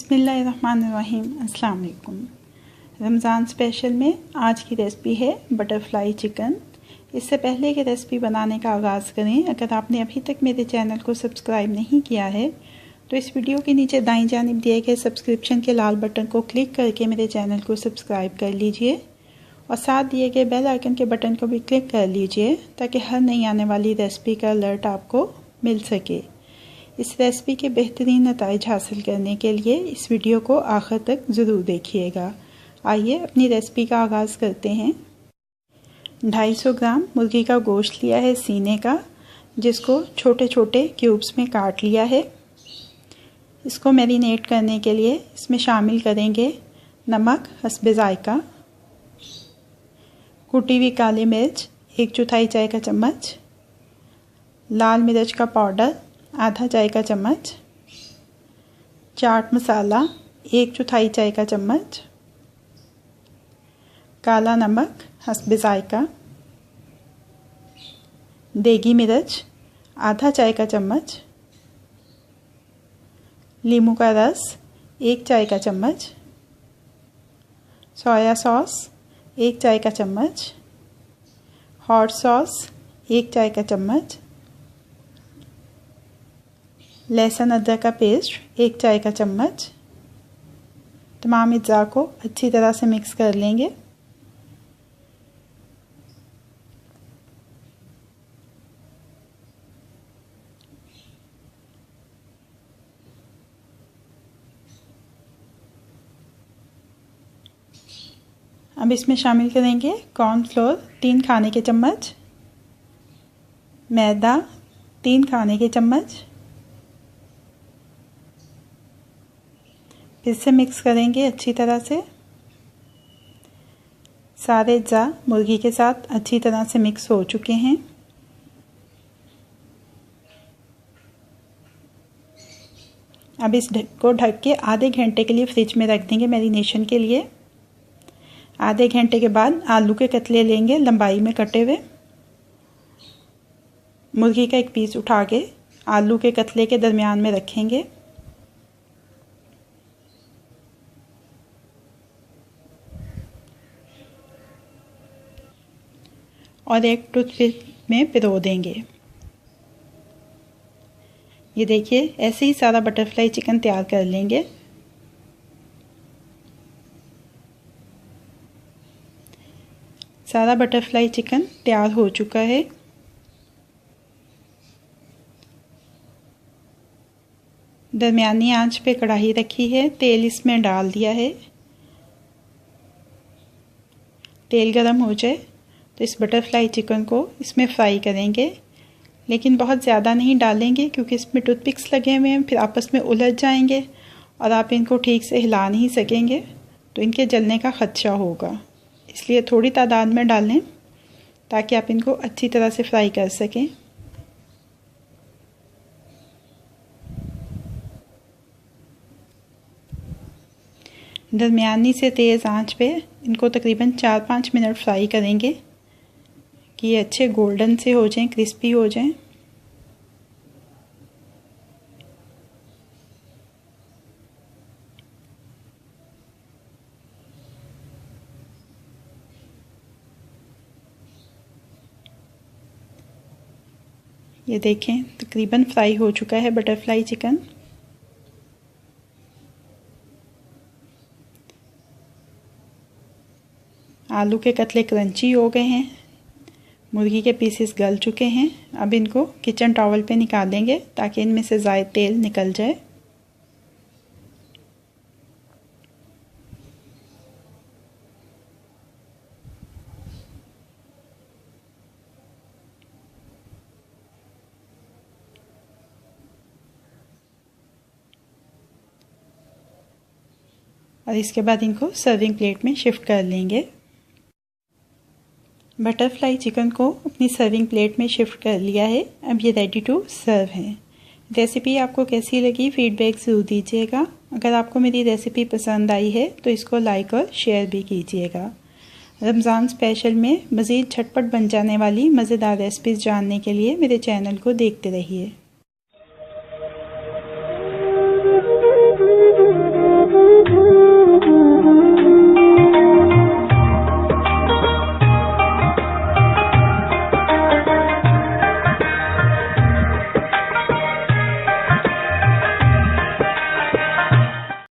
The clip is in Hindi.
बिस्मिल्लाहिर्रहमानिर्रहीम। अस्सलाम वालेकुम। रमज़ान स्पेशल में आज की रेसिपी है बटरफ्लाई चिकन। इससे पहले कि रेसिपी बनाने का आगाज़ करें, अगर आपने अभी तक मेरे चैनल को सब्सक्राइब नहीं किया है तो इस वीडियो के नीचे दाईं जानिब दिए गए सब्सक्रिप्शन के लाल बटन को क्लिक करके मेरे चैनल को सब्सक्राइब कर लीजिए और साथ दिए गए बेल आइकन के बटन को भी क्लिक कर लीजिए ताकि हर नई आने वाली रेसिपी का अलर्ट आपको मिल सके। इस रेसिपी के बेहतरीन नताइज हासिल करने के लिए इस वीडियो को आखिर तक ज़रूर देखिएगा। आइए अपनी रेसिपी का आगाज़ करते हैं। 250 ग्राम मुर्गी का गोश्त लिया है सीने का, जिसको छोटे छोटे क्यूब्स में काट लिया है। इसको मैरिनेट करने के लिए इसमें शामिल करेंगे नमक हस्बे जायका, कुटी हुई काली मिर्च 1/4 चाय का चम्मच, लाल मिर्च का पाउडर आधा चाय का चम्मच, चाट मसाला 1/4 चाय का चम्मच, काला नमक हस्बे जायका, देगी मिर्च आधा चाय का चम्मच, नींबू का रस 1 चाय का चम्मच, सोया सॉस 1 चाय का चम्मच, हॉट सॉस 1 चाय का चम्मच, लहसुन अदरक का पेस्ट 1 चाय का चम्मच। तमाम अज्जा को अच्छी तरह से मिक्स कर लेंगे। अब इसमें शामिल करेंगे कॉर्नफ्लोर 3 खाने के चम्मच, मैदा 3 खाने के चम्मच। फिर से मिक्स करेंगे अच्छी तरह से। सारे अज्जा मुर्गी के साथ अच्छी तरह से मिक्स हो चुके हैं। अब इस को ढक के आधे घंटे के लिए फ्रिज में रख देंगे मैरिनेशन के लिए। आधे घंटे के बाद आलू के कतले लेंगे लंबाई में कटे हुए। मुर्गी का एक पीस उठा के आलू के कतले के दरमियान में रखेंगे। और एक टूथपिक में पिरो देंगे। ये देखिए, ऐसे ही सारा बटरफ्लाई चिकन तैयार कर लेंगे। सारा बटरफ्लाई चिकन तैयार हो चुका है। दरमियानी आंच पे कढ़ाई रखी है, तेल इसमें डाल दिया है। तेल गरम हो जाए तो इस बटरफ्लाई चिकन को इसमें फ्राई करेंगे, लेकिन बहुत ज़्यादा नहीं डालेंगे क्योंकि इसमें टूथपिक्स लगे हुए हैं, फिर आपस में उलझ जाएंगे और आप इनको ठीक से हिला नहीं सकेंगे तो इनके जलने का ख़दशा होगा। इसलिए थोड़ी तादाद में डालें ताकि आप इनको अच्छी तरह से फ्राई कर सकें। दरमियानी से तेज़ आंच पे इनको तकरीबन 4-5 मिनट फ्राई करेंगे कि ये अच्छे गोल्डन से हो जाएं, क्रिस्पी हो जाएं। ये देखें, तकरीबन फ्राई हो चुका है बटरफ्लाई चिकन। आलू के कतले क्रंची हो गए हैं, मुर्गी के पीसेस गल चुके हैं। अब इनको किचन टॉवल पे निकालेंगे ताकि इनमें से ज़ायद तेल निकल जाए। और इसके बाद इनको सर्विंग प्लेट में शिफ्ट कर लेंगे। बटरफ्लाई चिकन को अपनी सर्विंग प्लेट में शिफ्ट कर लिया है। अब ये रेडी टू सर्व है। रेसिपी आपको कैसी लगी फीडबैक ज़रूर दीजिएगा। अगर आपको मेरी रेसिपी पसंद आई है तो इसको लाइक और शेयर भी कीजिएगा। रमज़ान स्पेशल में मज़ीद झटपट बन जाने वाली मज़ेदार रेसिपीज़ जानने के लिए मेरे चैनल को देखते रहिए।